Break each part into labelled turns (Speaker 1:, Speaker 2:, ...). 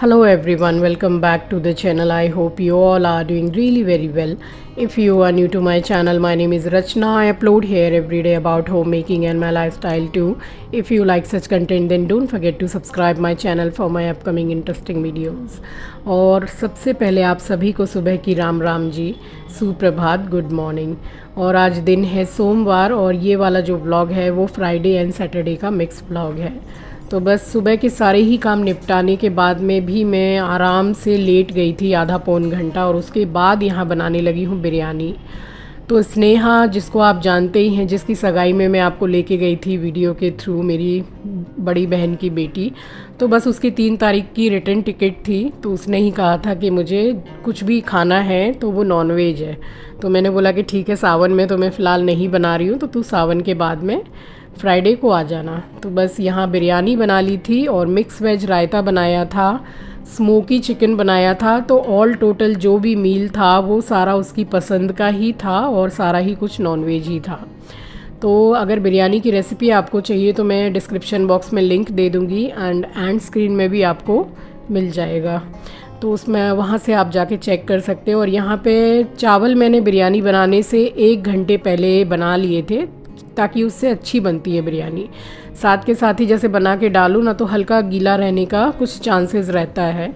Speaker 1: Hello everyone, welcome back to the channel. I hope you all are doing really very well. If you are new to my channel, my name is Rachna. I upload here every day about homemaking and my lifestyle too. If you like such content then don't forget to subscribe my channel for my upcoming interesting videos. और सबसे पहले आप सभी को सुबह की राम राम जी, सुप्रभात, good morning. और आज दिन है सोमवार और ये वाला जो व्लॉग है वो फ्राइडे एंड सैटरडे का मिक्स व्लॉग है। तो बस सुबह के सारे ही काम निपटाने के बाद में भी मैं आराम से लेट गई थी आधा पौन घंटा और उसके बाद यहाँ बनाने लगी हूँ बिरयानी। तो स्नेहा, जिसको आप जानते ही हैं, जिसकी सगाई में मैं आपको लेके गई थी वीडियो के थ्रू, मेरी बड़ी बहन की बेटी, तो बस उसकी 3 तारीख की रिटर्न टिकट थी। तो उसने ही कहा था कि मुझे कुछ भी खाना है तो वो नॉनवेज है। तो मैंने बोला कि ठीक है, सावन में तो मैं फ़िलहाल नहीं बना रही हूँ, तो तू सावन के बाद में फ्राइडे को आ जाना। तो बस यहाँ बिरयानी बना ली थी और मिक्स वेज रायता बनाया था, स्मोकी चिकन बनाया था। तो ऑल टोटल जो भी मील था वो सारा उसकी पसंद का ही था और सारा ही कुछ नॉनवेज ही था। तो अगर बिरयानी की रेसिपी आपको चाहिए तो मैं डिस्क्रिप्शन बॉक्स में लिंक दे दूँगी एंड स्क्रीन में भी आपको मिल जाएगा, तो उसमें वहाँ से आप जाके चेक कर सकते हो। और यहाँ पे चावल मैंने बिरयानी बनाने से 1 घंटे पहले बना लिए थे ताकि उससे अच्छी बनती है बिरयानी। साथ के साथ ही जैसे बना के डालूँ ना तो हल्का गीला रहने का कुछ चांसेस रहता है।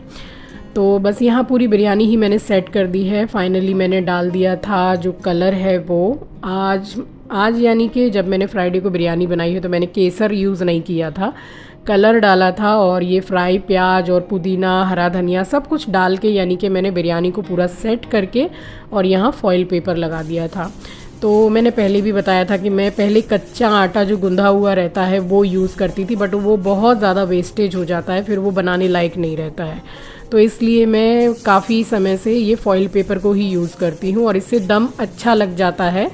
Speaker 1: तो बस यहाँ पूरी बिरयानी ही मैंने सेट कर दी है। फाइनली मैंने डाल दिया था जो कलर है वो आज यानी कि जब मैंने फ्राइडे को बिरयानी बनाई है तो मैंने केसर यूज़ नहीं किया था, कलर डाला था। और ये फ्राई प्याज और पुदीना, हरा धनिया सब कुछ डाल के यानी कि मैंने बिरयानी को पूरा सेट करके और यहाँ फॉइल पेपर लगा दिया था। तो मैंने पहले भी बताया था कि मैं पहले कच्चा आटा जो गुंधा हुआ रहता है वो यूज़ करती थी, बट वो बहुत ज़्यादा वेस्टेज हो जाता है, फिर वो बनाने लायक नहीं रहता है। तो इसलिए मैं काफ़ी समय से ये फॉइल पेपर को ही यूज़ करती हूँ और इससे दम अच्छा लग जाता है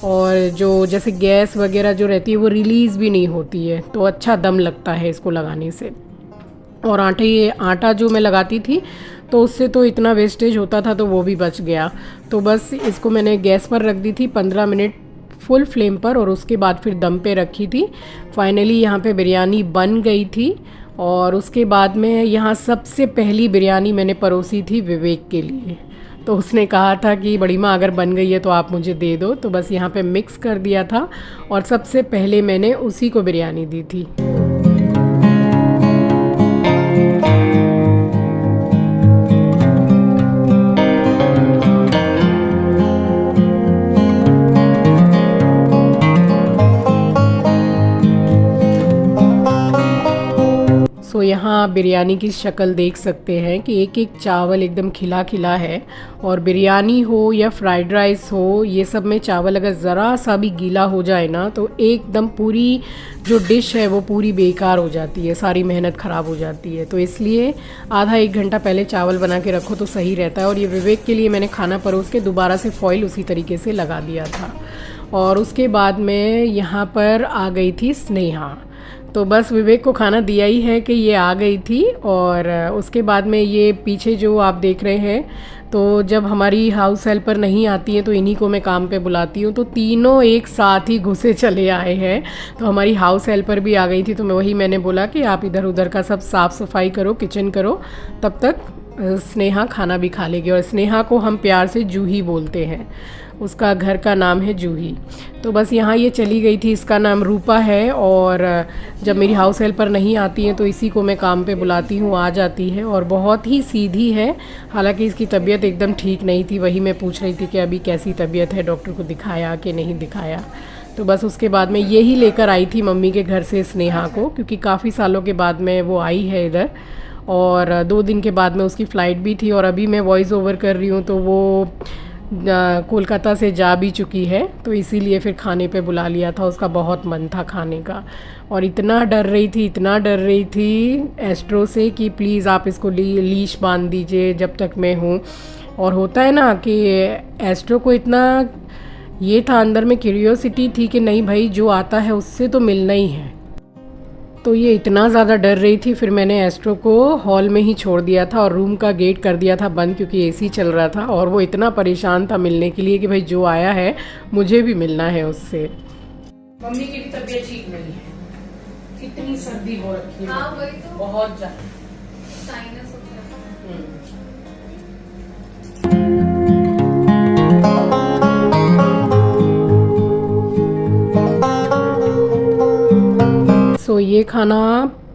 Speaker 1: और जो जैसे गैस वगैरह जो रहती है वो रिलीज़ भी नहीं होती है, तो अच्छा दम लगता है इसको लगाने से। और आटा जो मैं लगाती थी तो उससे तो इतना वेस्टेज होता था तो वो भी बच गया। तो बस इसको मैंने गैस पर रख दी थी 15 मिनट फुल फ्लेम पर और उसके बाद फिर दम पे रखी थी। फाइनली यहाँ पे बिरयानी बन गई थी और उसके बाद में यहाँ सबसे पहली बिरयानी मैंने परोसी थी विवेक के लिए। तो उसने कहा था कि बड़ी माँ अगर बन गई है तो आप मुझे दे दो। तो बस यहाँ पे मिक्स कर दिया था और सबसे पहले मैंने उसी को बिरयानी दी थी। तो यहाँ बिरयानी की शक्ल देख सकते हैं कि एक एक चावल एकदम खिला खिला है। और बिरयानी हो या फ्राइड राइस हो, ये सब में चावल अगर ज़रा सा भी गीला हो जाए ना तो एकदम पूरी जो डिश है वो पूरी बेकार हो जाती है, सारी मेहनत ख़राब हो जाती है। तो इसलिए आधा 1 घंटा पहले चावल बना के रखो तो सही रहता है। और ये विवेक के लिए मैंने खाना परोस के दोबारा से फॉइल उसी तरीके से लगा दिया था। और उसके बाद में यहाँ पर आ गई थी स्नेहा। तो बस विवेक को खाना दिया ही है कि ये आ गई थी। और उसके बाद में ये पीछे जो आप देख रहे हैं, तो जब हमारी हाउस हेल्पर नहीं आती है तो इन्हीं को मैं काम पे बुलाती हूँ। तो तीनों एक साथ ही घुसे चले आए हैं। तो हमारी हाउस हेल्पर भी आ गई थी, तो मैंने बोला कि आप इधर उधर का सब साफ़ सफाई करो, किचन करो, तब तक स्नेहा खाना भी खा लेगी। और स्नेहा को हम प्यार से जूही बोलते हैं, उसका घर का नाम है जूही। तो बस यहाँ ये चली गई थी, इसका नाम रूपा है। और जब मेरी हाउस हेल्पर नहीं आती है तो इसी को मैं काम पे बुलाती हूँ, आ जाती है। और बहुत ही सीधी है, हालांकि इसकी तबीयत एकदम ठीक नहीं थी। वही मैं पूछ रही थी कि अभी कैसी तबीयत है, डॉक्टर को दिखाया कि नहीं दिखाया। तो बस उसके बाद में यही लेकर आई थी मम्मी के घर से स्नेहा को, क्योंकि काफ़ी सालों के बाद में वो आई है इधर। और 2 दिन के बाद में उसकी फ़्लाइट भी थी और अभी मैं वॉइस ओवर कर रही हूँ तो वो कोलकाता से जा भी चुकी है। तो इसीलिए फिर खाने पे बुला लिया था, उसका बहुत मन था खाने का। और इतना डर रही थी एस्ट्रो से कि प्लीज़ आप इसको लीश बांध दीजिए जब तक मैं हूँ। और होता है ना कि एस्ट्रो को इतना ये था, अंदर में क्यूरियोसिटी थी कि नहीं भाई जो आता है उससे तो मिलना ही है। तो ये इतना ज़्यादा डर रही थी, फिर मैंने एस्ट्रो को हॉल में ही छोड़ दिया था और रूम का गेट कर दिया था बंद, क्योंकि एसी चल रहा था। और वो इतना परेशान था मिलने के लिए कि भाई जो आया है मुझे भी मिलना है उससे। मम्मी की भी तबीयत ठीक नहीं है, कितनी सर्दी हो रखी है।
Speaker 2: हाँ, वही तो।
Speaker 1: बहुत ज़्यादा
Speaker 2: साइनस होता
Speaker 1: ये खाना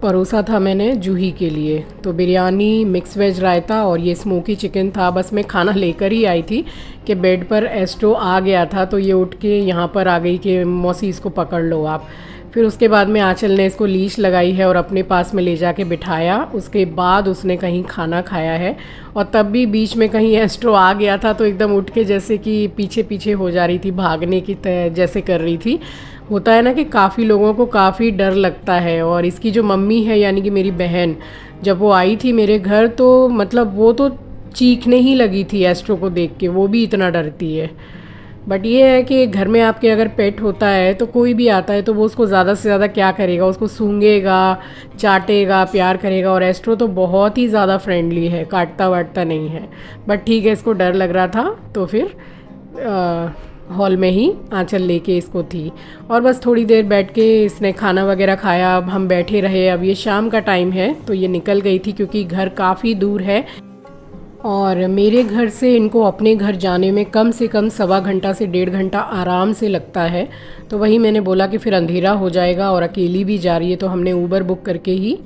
Speaker 1: परोसा था मैंने जूही के लिए। तो बिरयानी, मिक्स वेज रायता और ये स्मोकी चिकन था। बस मैं खाना लेकर ही आई थी कि बेड पर एस्ट्रो आ गया था, तो ये उठ के यहाँ पर आ गई कि मौसी इसको पकड़ लो आप। फिर उसके बाद में आंचल ने इसको लीश लगाई है और अपने पास में ले जाके बिठाया। उसके बाद उसने कहीं खाना खाया है, और तब भी बीच में कहीं एस्ट्रो आ गया था तो एकदम उठ के जैसे कि पीछे पीछे हो जा रही थी, भागने की जैसे कर रही थी। होता है ना कि काफ़ी लोगों को काफ़ी डर लगता है। और इसकी जो मम्मी है यानी कि मेरी बहन, जब वो आई थी मेरे घर तो मतलब वो तो चीखने ही लगी थी एस्ट्रो को देख के, वो भी इतना डरती है। बट ये है कि घर में आपके अगर पेट होता है तो कोई भी आता है तो वो उसको ज़्यादा से ज़्यादा क्या करेगा, उसको सूंघेगा, चाटेगा, प्यार करेगा। और एस्ट्रो तो बहुत ही ज़्यादा फ्रेंडली है, काटता वाटता नहीं है। बट ठीक है, इसको डर लग रहा था तो फिर हॉल में ही आंचल लेके इसको थी। और बस थोड़ी देर बैठ के इसने खाना वगैरह खाया, अब हम बैठे रहे। अब ये शाम का टाइम है तो ये निकल गई थी क्योंकि घर काफ़ी दूर है और मेरे घर से इनको अपने घर जाने में कम से कम 1.25 से 1.5 घंटा आराम से लगता है। तो वही मैंने बोला कि फिर अंधेरा हो जाएगा और अकेली भी जा रही है, तो हमने ऊबर बुक करके ही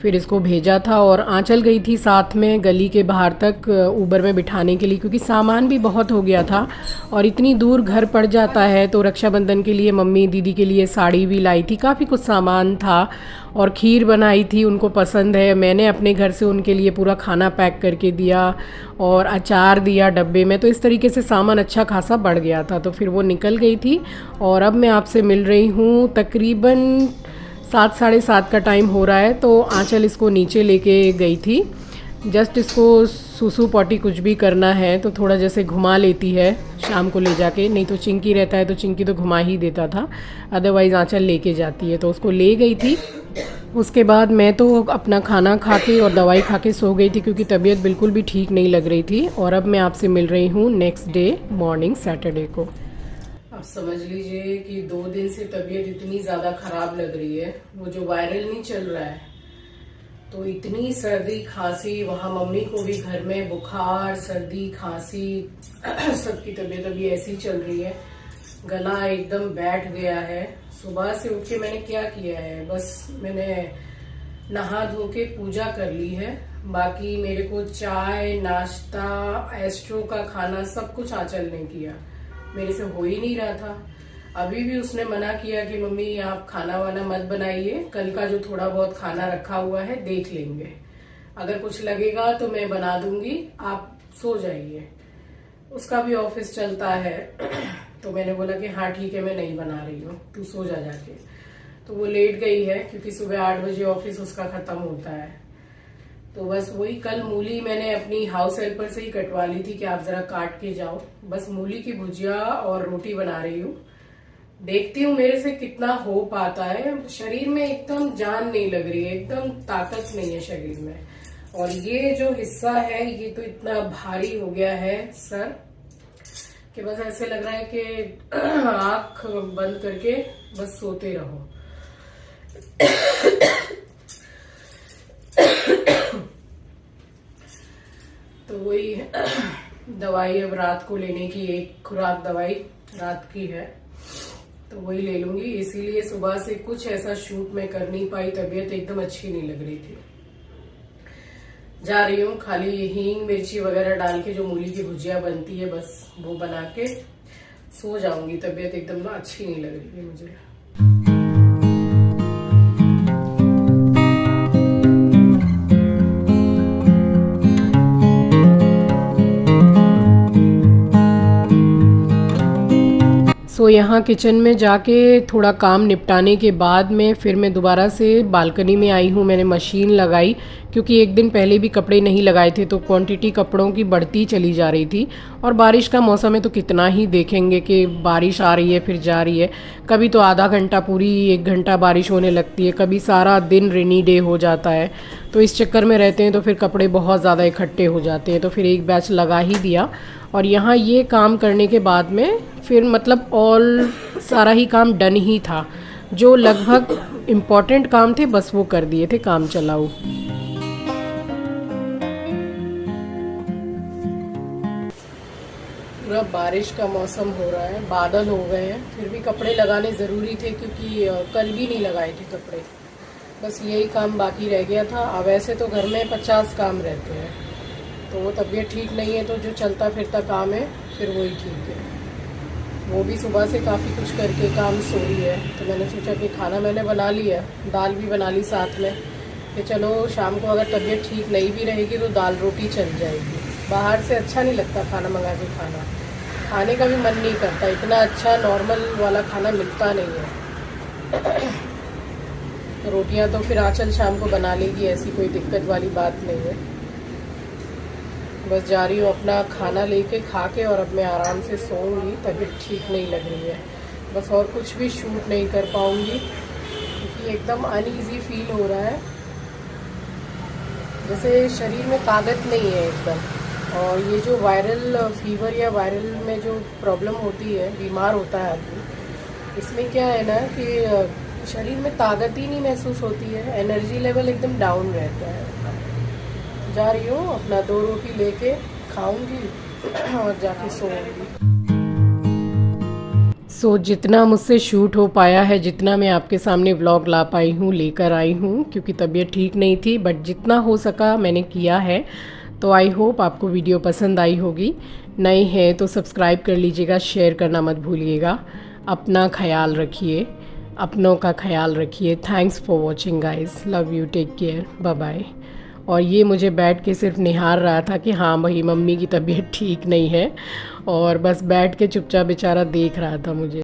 Speaker 1: फिर इसको भेजा था। और आंचल गई थी साथ में गली के बाहर तक ऊबर में बिठाने के लिए, क्योंकि सामान भी बहुत हो गया था और इतनी दूर घर पड़ जाता है। तो रक्षाबंधन के लिए मम्मी दीदी के लिए साड़ी भी लाई थी, काफ़ी कुछ सामान था और खीर बनाई थी, उनको पसंद है। मैंने अपने घर से उनके लिए पूरा खाना पैक करके दिया और अचार दिया डब्बे में। तो इस तरीके से सामान अच्छा खासा बढ़ गया था। तो फिर वो निकल गई थी और अब मैं आपसे मिल रही हूँ। तकरीबन 7, साढ़े 7 का टाइम हो रहा है। तो आंचल इसको नीचे लेके गई थी, जस्ट इसको सूसू पॉटी कुछ भी करना है तो थोड़ा जैसे घुमा लेती है शाम को ले जाके। नहीं तो चिंकी रहता है तो चिंकी तो घुमा ही देता था, अदरवाइज़ आंचल लेके जाती है। तो उसको ले गई थी। उसके बाद मैं तो अपना खाना खा के और दवाई खा के सो गई थी, क्योंकि तबीयत बिल्कुल भी ठीक नहीं लग रही थी। और अब मैं आपसे मिल रही हूँ नेक्स्ट डे मॉर्निंग, सैटरडे को। अब समझ लीजिए कि 2 दिन से तबीयत इतनी ज़्यादा ख़राब लग रही है। वो जो वायरल नहीं चल रहा है, तो इतनी सर्दी खांसी, वहाँ मम्मी को भी घर में बुखार, सर्दी खांसी, सबकी तबीयत अभी ऐसी चल रही है। गला एकदम बैठ गया है। सुबह से उठ के मैंने क्या किया है, बस मैंने नहा धो के पूजा कर ली है। बाकी मेरे को चाय, नाश्ता, एस्ट्रो का खाना सब कुछ आंचल ने किया, मेरे से हो ही नहीं रहा था। अभी भी उसने मना किया कि मम्मी आप खाना वाना मत बनाइए, कल का जो थोड़ा बहुत खाना रखा हुआ है देख लेंगे, अगर कुछ लगेगा तो मैं बना दूंगी, आप सो जाइए। उसका भी ऑफिस चलता है तो मैंने बोला कि हाँ ठीक है, मैं नहीं बना रही हूँ, तू सो जा जाके। तो वो लेट गई है क्योंकि सुबह 8 बजे ऑफिस उसका खत्म होता है। तो बस वही कल मूली मैंने अपनी हाउस हेल्पर से ही कटवा ली थी कि आप जरा काट के जाओ। बस मूली की भुजिया और रोटी बना रही हूँ, देखती हूँ मेरे से कितना हो पाता है। शरीर में एकदम जान नहीं लग रही है, एकदम ताकत नहीं है शरीर में। और ये जो हिस्सा है ये तो इतना भारी हो गया है सर, कि बस ऐसे लग रहा है कि आंख बंद करके बस सोते रहो। तो वही दवाई अब रात को लेने की, एक खुराक दवाई रात की है तो वही ले लूंगी। इसीलिए सुबह से कुछ ऐसा शूट मैं कर नहीं पाई, तबीयत एकदम अच्छी नहीं लग रही थी। जा रही हूँ खाली हींग मिर्ची वगैरह डाल के जो मूली की भुजिया बनती है बस वो बना के सो जाऊंगी। तबीयत एकदम ना अच्छी नहीं लग रही है मुझे। तो यहाँ किचन में जाके थोड़ा काम निपटाने के बाद में फिर मैं दोबारा से बालकनी में आई हूँ। मैंने मशीन लगाई क्योंकि एक दिन पहले भी कपड़े नहीं लगाए थे तो क्वांटिटी कपड़ों की बढ़ती चली जा रही थी। और बारिश का मौसम है तो कितना ही देखेंगे कि बारिश आ रही है फिर जा रही है। कभी तो आधा घंटा पूरी 1 घंटा बारिश होने लगती है, कभी सारा दिन रेनी डे हो जाता है। तो इस चक्कर में रहते हैं तो फिर कपड़े बहुत ज़्यादा इकट्ठे हो जाते हैं। तो फिर एक बैच लगा ही दिया। और यहाँ ये काम करने के बाद में फिर मतलब ऑल सारा ही काम डन ही था। जो लगभग इम्पॉर्टेंट काम थे बस वो कर दिए थे काम चलाऊ। पूरा बारिश का मौसम हो रहा है, बादल हो गए हैं, फिर भी कपड़े लगाने ज़रूरी थे क्योंकि कल भी नहीं लगाए थे कपड़े। बस यही काम बाकी रह गया था। अब वैसे तो घर में 50 काम रहते हैं, तो वो तबीयत ठीक नहीं है तो जो चलता फिरता काम है फिर वही ठीक है। वो भी सुबह से काफ़ी कुछ करके काम सो रही है, तो मैंने सोचा कि खाना मैंने बना लिया, दाल भी बना ली साथ में, कि चलो शाम को अगर तबीयत ठीक नहीं भी रहेगी तो दाल रोटी चल जाएगी। बाहर से अच्छा नहीं लगता खाना मंगा के खाना, खाने का भी मन नहीं करता, इतना अच्छा नॉर्मल वाला खाना मिलता नहीं है। तो रोटियां तो फिर आंचल शाम को बना लेगी, ऐसी कोई दिक्कत वाली बात नहीं है। बस जा रही हूँ अपना खाना लेके खा के, और अब मैं आराम से सोऊंगी, तबीयत ठीक नहीं लग रही है बस, और कुछ भी शूट नहीं कर पाऊँगी क्योंकि एकदम अनईजी फील हो रहा है, जैसे शरीर में ताकत नहीं है एकदम। और ये जो वायरल फीवर या वायरल में जो प्रॉब्लम होती है, बीमार होता है आदमी, इसमें क्या है ना कि शरीर में ताकत ही नहीं महसूस होती है, एनर्जी लेवल एकदम डाउन रहता है। जा रही हूँ अपना 2 रोटी लेके खाऊंगी और जाके सोऊंगी। जितना मुझसे शूट हो पाया है, जितना मैं आपके सामने व्लॉग ला पाई हूँ, लेकर आई हूँ, क्योंकि तबीयत ठीक नहीं थी, बट जितना हो सका मैंने किया है। तो आई होप आपको वीडियो पसंद आई होगी। नए हैं तो सब्सक्राइब कर लीजिएगा, शेयर करना मत भूलिएगा। अपना ख्याल रखिए, अपनों का ख्याल रखिए। Thanks for watching guys, love you, take care, bye bye. और ये मुझे बैठ के सिर्फ निहार रहा था कि हाँ भाई मम्मी की तबीयत ठीक नहीं है, और बस बैठ के चुपचाप बेचारा देख रहा था मुझे।